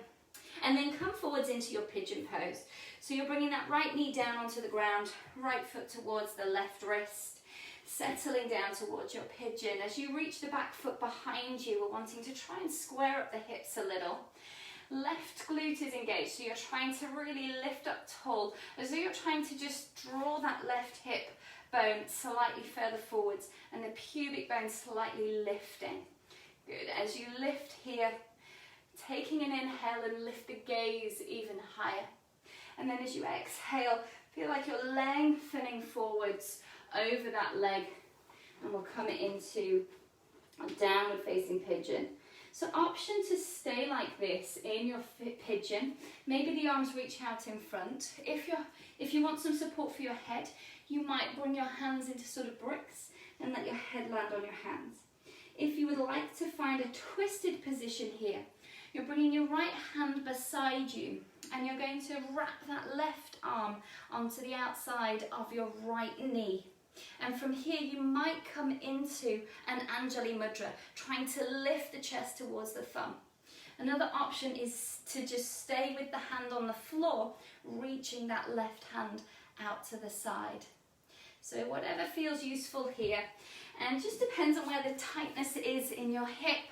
And then come forwards into your pigeon pose. So you're bringing that right knee down onto the ground, right foot towards the left wrist. Settling down towards your pigeon. As you reach the back foot behind you, we're wanting to try and square up the hips a little. Left glute is engaged, so you're trying to really lift up tall, as though you're trying to just draw that left hip bone slightly further forwards and the pubic bone slightly lifting. Good. As you lift here, taking an inhale and lift the gaze even higher. And then as you exhale, feel like you're lengthening forwards over that leg, and we'll come into a downward facing pigeon. So option to stay like this in your pigeon. Maybe the arms reach out in front. If you want some support for your head, you might bring your hands into sort of bricks and let your head land on your hands. If you would like to find a twisted position here, you're bringing your right hand beside you and you're going to wrap that left arm onto the outside of your right knee. And from here you might come into an Anjali Mudra, trying to lift the chest towards the thumb. Another option is to just stay with the hand on the floor, reaching that left hand out to the side. So whatever feels useful here, and just depends on where the tightness is in your hip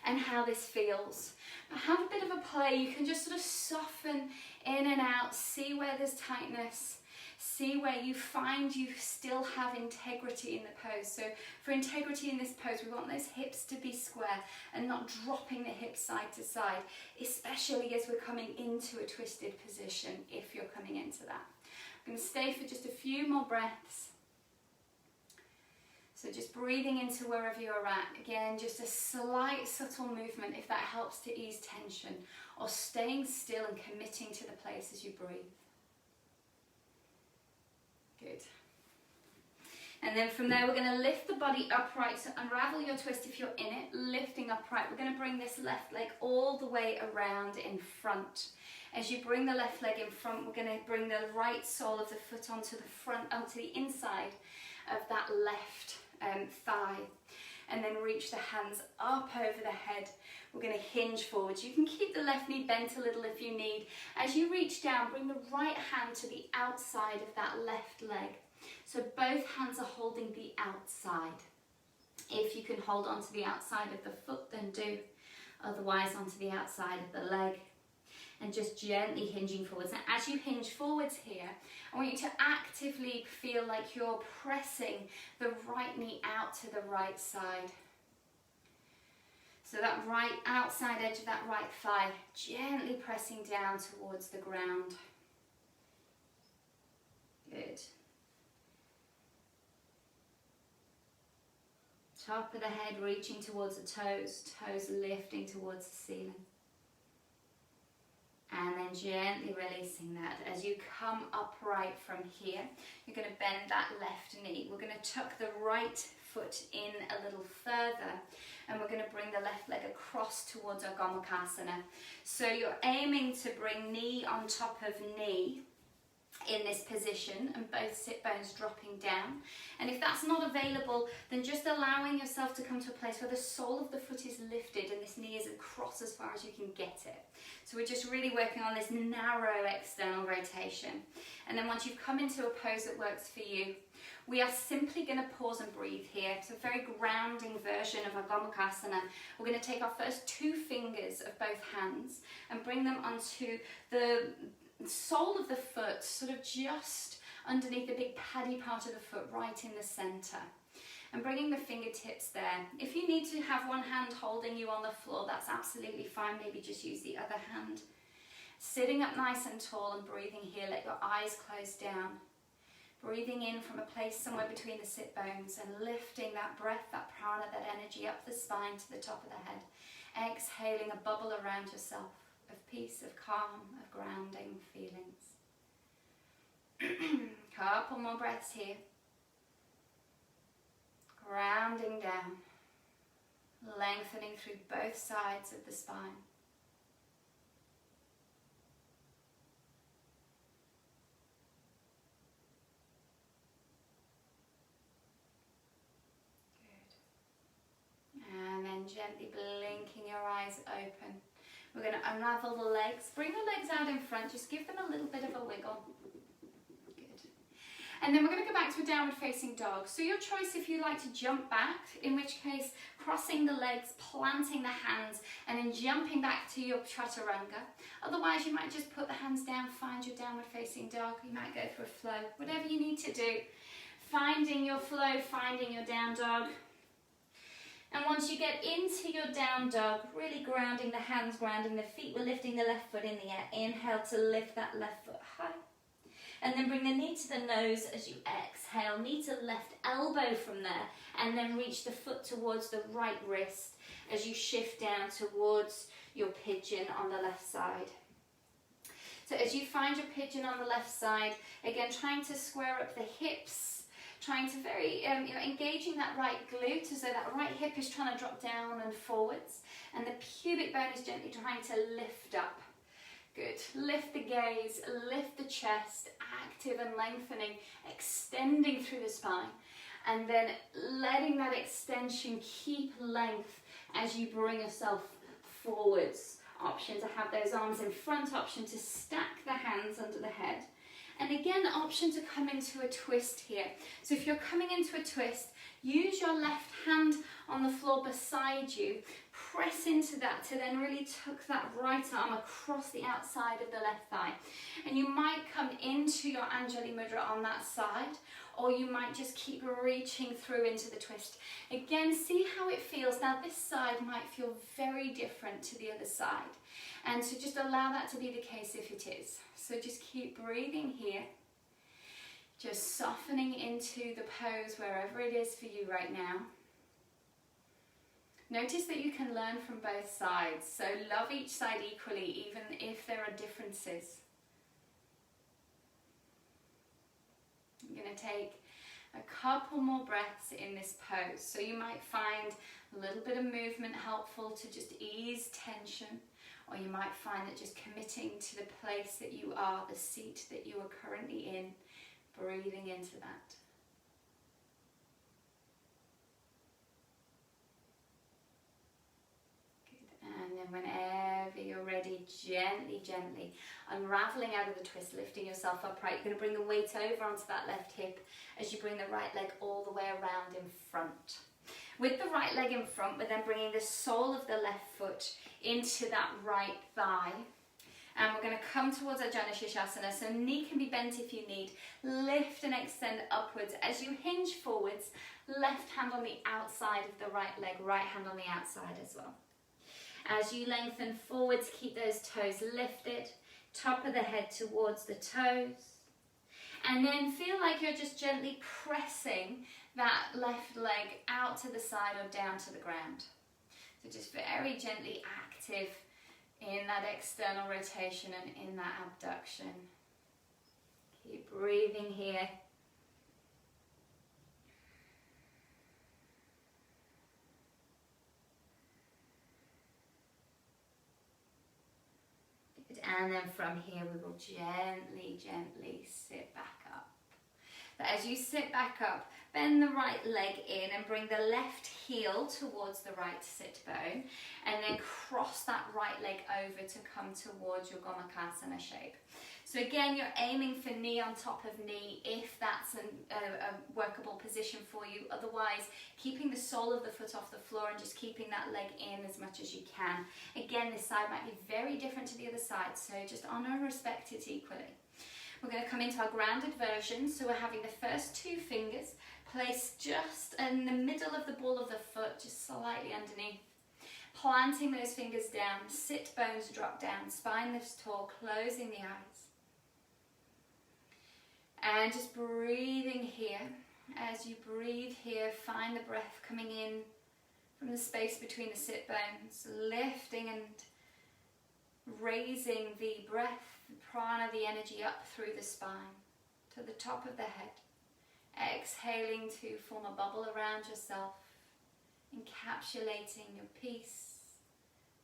and how this feels. But have a bit of a play. You can just sort of soften in and out, see where there's tightness. See where you find you still have integrity in the pose. So for integrity in this pose, we want those hips to be square and not dropping the hips side to side, especially as we're coming into a twisted position, if you're coming into that. I'm going to stay for just a few more breaths. So just breathing into wherever you're at. Again, just a slight subtle movement if that helps to ease tension, or staying still and committing to the place as you breathe. Good. And then from there, we're going to lift the body upright. So unravel your twist if you're in it, lifting upright. We're going to bring this left leg all the way around in front. As you bring the left leg in front, we're going to bring the right sole of the foot onto the front, onto the inside of that left thigh, and then reach the hands up over the head. We're going to hinge forwards. You can keep the left knee bent a little if you need. As you reach down, bring the right hand to the outside of that left leg. So both hands are holding the outside. If you can hold onto the outside of the foot, then do. Otherwise, onto the outside of the leg. And just gently hinging forwards. Now, as you hinge forwards here, I want you to actively feel like you're pressing the right knee out to the right side. So that right outside edge of that right thigh, gently pressing down towards the ground. Good. Top of the head reaching towards the toes, toes lifting towards the ceiling. And then gently releasing that. As you come upright from here, you're going to bend that left knee. We're going to tuck the right foot in a little further, and we're going to bring the left leg across towards our Gomukhasana. So you're aiming to bring knee on top of knee in this position, and both sit bones dropping down. And if that's not available, then just allowing yourself to come to a place where the sole of the foot is lifted and this knee is across as far as you can get it. So we're just really working on this narrow external rotation. And then once you've come into a pose that works for you, we are simply going to pause and breathe here. It's a very grounding version of our Gomukhasana. We're going to take our first 2 fingers of both hands and bring them onto the sole of the foot, sort of just underneath the big paddy part of the foot, right in the center. And bringing the fingertips there. If you need to have one hand holding you on the floor, that's absolutely fine. Maybe just use the other hand. Sitting up nice and tall and breathing here. Let your eyes close down. Breathing in from a place somewhere between the sit bones and lifting that breath, that prana, that energy up the spine to the top of the head. Exhaling a bubble around yourself of peace, of calm, of grounding feelings. Couple more breaths here. Grounding down, lengthening through both sides of the spine. Good. And then gently blinking your eyes open. We're going to unravel the legs. Bring the legs out in front. Just give them a little bit of a wiggle. Good. And then we're going to go back to a downward facing dog. So your choice if you like to jump back, in which case crossing the legs, planting the hands, and then jumping back to your chaturanga. Otherwise, you might just put the hands down, find your downward facing dog. You might go for a flow. Whatever you need to do. Finding your flow, finding your down dog. And once you get into your down dog, really grounding the hands, grounding the feet, we're lifting the left foot in the air. Inhale to lift that left foot high. And then bring the knee to the nose as you exhale. Knee to left elbow from there. And then reach the foot towards the right wrist as you shift down towards your pigeon on the left side. So as you find your pigeon on the left side, again trying to square up the hips. Trying to very, engaging that right glute so that right hip is trying to drop down and forwards. And the pubic bone is gently trying to lift up. Good. Lift the gaze, lift the chest, active and lengthening, extending through the spine. And then letting that extension keep length as you bring yourself forwards. Option to have those arms in front, option to stack the hands under the head. And again, option to come into a twist here. So if you're coming into a twist, use your left hand on the floor beside you, Press into that to then really tuck that right arm across the outside of the left thigh. And you might come into your Anjali Mudra on that side, or you might just keep reaching through into the twist. Again, see how it feels. Now this side might feel very different to the other side. And so just allow that to be the case if it is. So just keep breathing here. Just softening into the pose wherever it is for you right now. Notice that you can learn from both sides. So love each side equally, even if there are differences. I'm going to take a couple more breaths in this pose. So you might find a little bit of movement helpful to just ease tension, or you might find that just committing to the place that you are, the seat that you are currently in, breathing into that. Good. And then whenever you're ready, gently, gently unraveling out of the twist, lifting yourself upright. You're going to bring the weight over onto that left hip as you bring the right leg all the way around in front. With the right leg in front, we're then bringing the sole of the left foot into that right thigh. And we're going to come towards our Jana Shishasana. So knee can be bent if you need. Lift and extend upwards. As you hinge forwards, left hand on the outside of the right leg, right hand on the outside as well. As you lengthen forwards, keep those toes lifted. Top of the head towards the toes. And then feel like you're just gently pressing that left leg out to the side or down to the ground. So just very gently active in that external rotation and in that abduction. Keep breathing here. Good. And then from here we will gently, gently sit back up. But as you sit back up, bend the right leg in and bring the left heel towards the right sit bone, and then cross that right leg over to come towards your Gomukhasana shape. So again, you're aiming for knee on top of knee if that's a workable position for you. Otherwise, keeping the sole of the foot off the floor and just keeping that leg in as much as you can. Again, this side might be very different to the other side, so just honor and respect it equally. We're going to come into our grounded version, so we're having the first two fingers placed just in the middle of the ball of the foot, just slightly underneath. Planting those fingers down, sit bones drop down, spine lifts tall, closing the eyes. And just breathing here. As you breathe here, find the breath coming in from the space between the sit bones, lifting and raising the breath, the prana, the energy up through the spine to the top of the head. Exhaling to form a bubble around yourself, encapsulating your peace,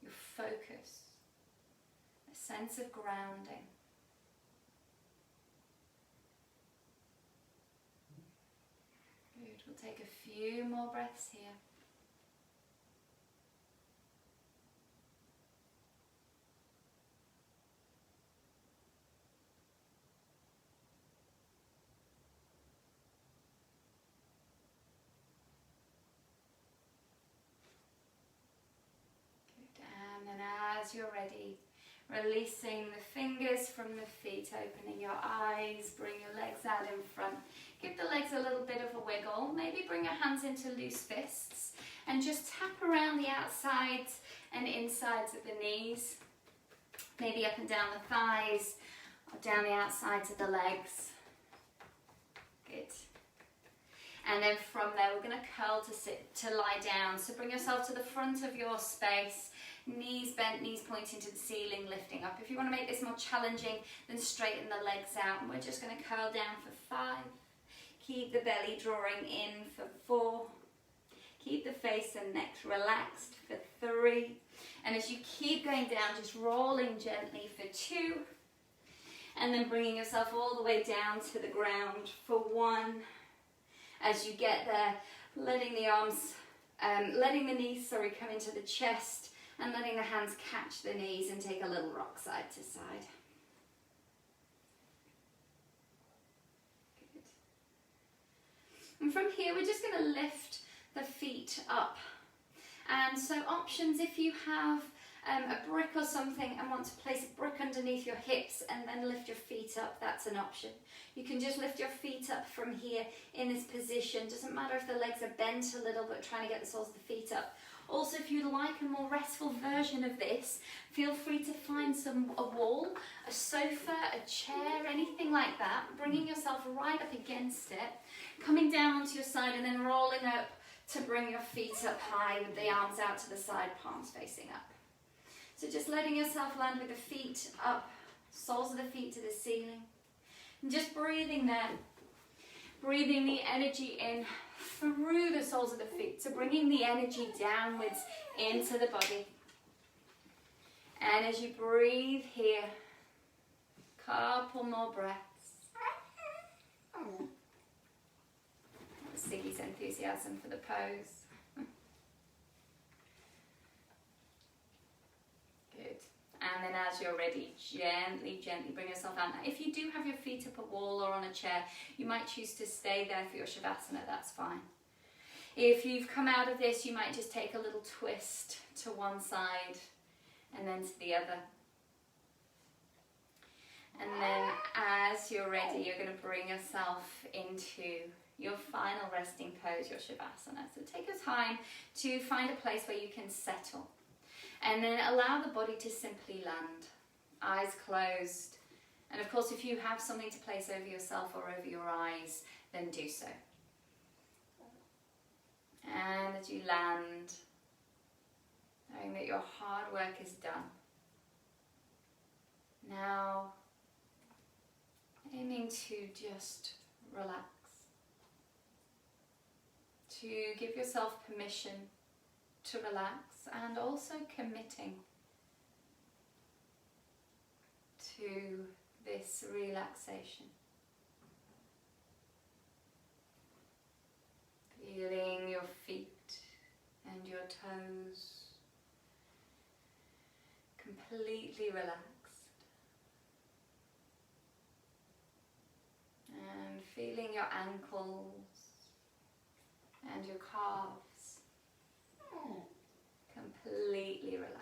your focus, a sense of grounding. Good, we'll take a few more breaths here. As you're ready, releasing the fingers from the feet, opening your eyes, bring your legs out in front. Give the legs a little bit of a wiggle. Maybe bring your hands into loose fists and just tap around the outsides and insides of the knees. Maybe up and down the thighs or down the outsides of the legs. Good. And then from there, we're going to curl to lie down. So bring yourself to the front of your space. Knees bent, knees pointing to the ceiling, lifting up. If you want to make this more challenging, then straighten the legs out. And we're just going to curl down for 5. Keep the belly drawing in for 4. Keep the face and neck relaxed for 3. And as you keep going down, just rolling gently for 2. And then bringing yourself all the way down to the ground for 1. As you get there, letting the arms, letting the knees, come into the chest, and letting the hands catch the knees and take a little rock side to side. Good. And from here, we're just going to lift the feet up And so options, if you have a brick or something and want to place a brick underneath your hips and then lift your feet up, that's an option. You can just lift your feet up from here in this position. Doesn't matter if the legs are bent a little, but trying to get the soles of the feet up. Also, if you'd like a more restful version of this, feel free to find a wall, a sofa, a chair, anything like that, bringing yourself right up against it, coming down onto your side and then rolling up to bring your feet up high with the arms out to the side, palms facing up. So just letting yourself land with the feet up, soles of the feet to the ceiling. And just breathing there. Breathing the energy in through the soles of the feet. So bringing the energy downwards into the body. And as you breathe here, couple more breaths. Siggy's enthusiasm for the pose. Good. And then as you're ready, gently bring yourself out. Now, if you do have your feet up a wall or on a chair, you might choose to stay there for your Shavasana, that's fine. If you've come out of this, you might just take a little twist to one side and then to the other. And then as you're ready, you're going to bring yourself into your final resting pose, your Shavasana. So take your time to find a place where you can settle. And then allow the body to simply land, eyes closed. And of course, if you have something to place over yourself or over your eyes, then do so. And as you land, knowing that your hard work is done. Now, aiming to just relax. To give yourself permission to relax, and also committing to this relaxation. Feeling your feet and your toes completely relaxed. And feeling your ankles and your calves completely relaxed.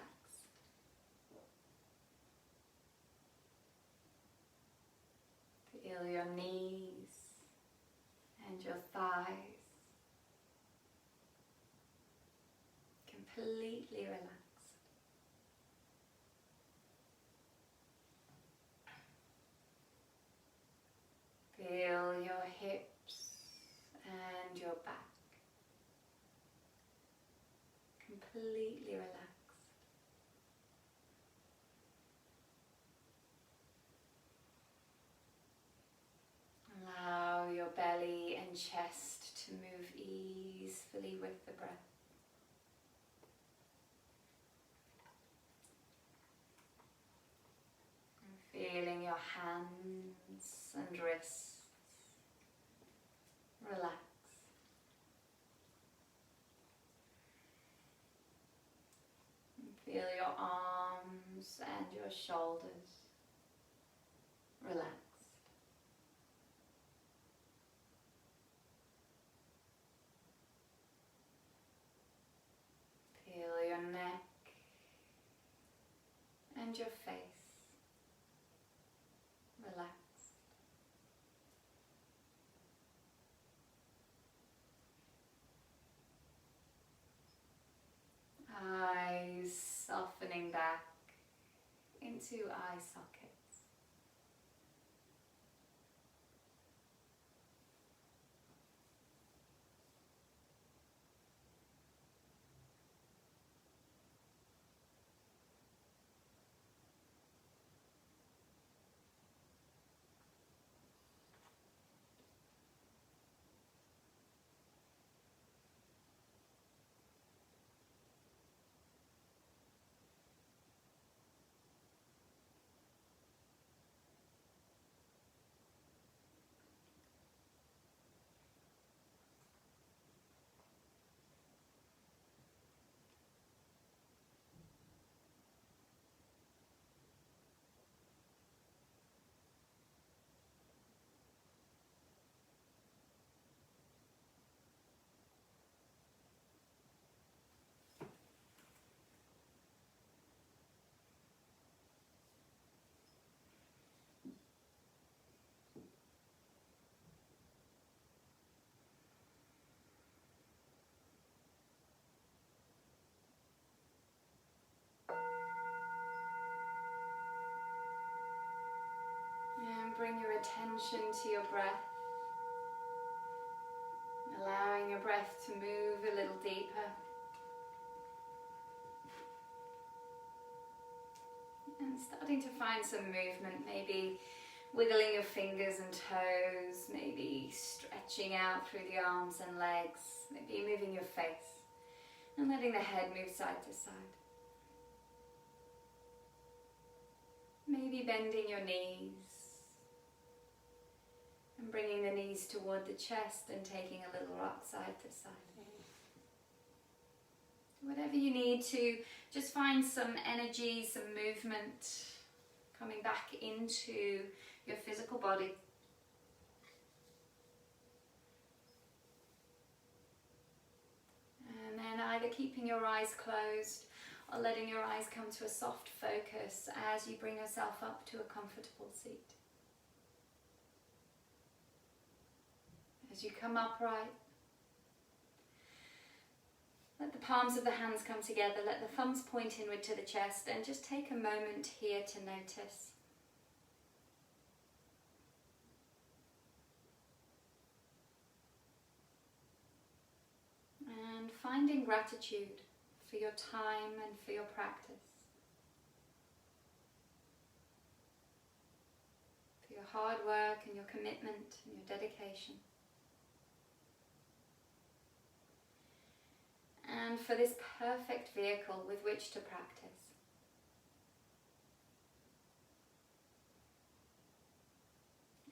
Feel your knees and your thighs completely relaxed. Feel your hips and your back completely relaxed. Allow your belly and chest to move easily with the breath. And feeling your hands and wrists relax. Feel your arms and your shoulders relaxed. Feel your neck and your face relaxed. Eyes softening back into eye sockets. attention to your breath, allowing your breath to move a little deeper. And starting to find some movement, maybe wiggling your fingers and toes, maybe stretching out through the arms and legs, maybe moving your face and letting the head move side to side. Maybe bending your knees and bringing the knees toward the chest and taking a little rock side to side. Whatever you need to just find some energy, some movement, coming back into your physical body. And then either keeping your eyes closed or letting your eyes come to a soft focus as you bring yourself up to a comfortable seat. As you come upright, let the palms of the hands come together, let the thumbs point inward to the chest, and just take a moment here to notice. And finding gratitude for your time and for your practice, for your hard work and your commitment and your dedication. And for this perfect vehicle with which to practice.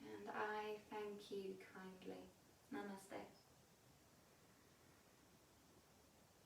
And I thank you kindly. Namaste.